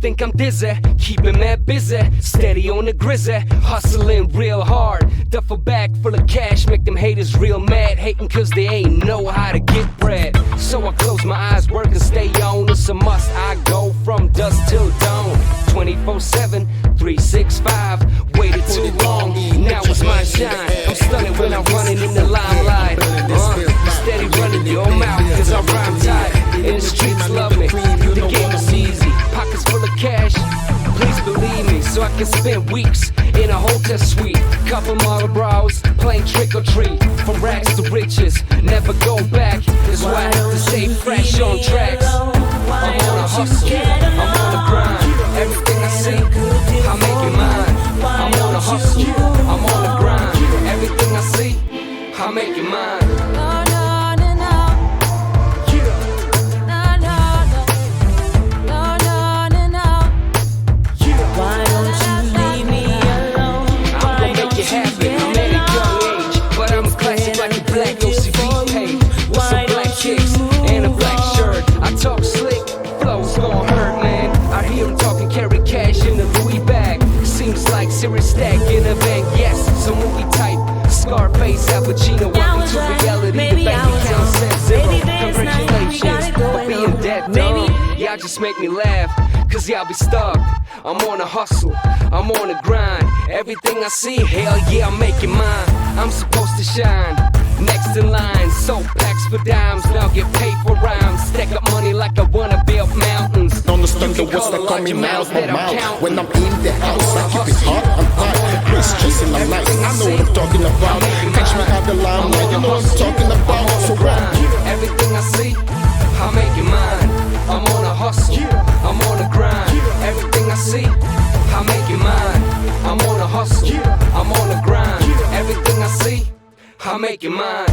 think I'm dizzy, keeping mad busy, steady on the grizzy, hustling real hard. Duffel bag full of cash, make them haters real mad, hating cause they ain't know how to get bread. So I close my eyes, work and stay on, it's a must. I go from dusk till dawn, 24/7, 365. Waited too long, now it's my shine. I'm stunning when I'm running in the limelight. Steady running your mouth, cause I rhyme tight. And the streets love me, the game is easy. Pockets full of cash, please believe me. So I can spend weeks in a hotel suite. Couple Marlboros, playing trick or treat. From rags to riches, never go back. That's why I have to stay fresh on tracks. I'm on a hustle, I'm on a grind. Everything I see, I make it mine. I'm on a hustle, I'm on a grind. Everything I see, I make it mine. Talk slick, flow's gon' hurt, man. I hear him talking, carry cash in a Louis bag. Seems like serious stack in a bank, yes. Some movie type, Scarface, Al Pacino. Welcome to reality, the bank account says zero. Congratulations for being dead, dog. Y'all just make me laugh, cause y'all be stuck. I'm on a hustle, I'm on a grind. Everything I see, hell yeah, I'm making mine. I'm supposed to shine, next in line. Soap packs for dimes, now get paid for rhymes. Stack up money like I wanna build mountains. Understand the words that come in miles per mile. When I'm in the house, I keep it hot and tight. Chris just in the light, I know what I'm talking about. Catch me out the limelight, you know what I'm talking about. So everything I see, I make it mine. I'm on a hustle, I'm on a grind. Everything I see, I make it mine. I'm on a hustle, I'm on a grind. Everything I see, I make it mine.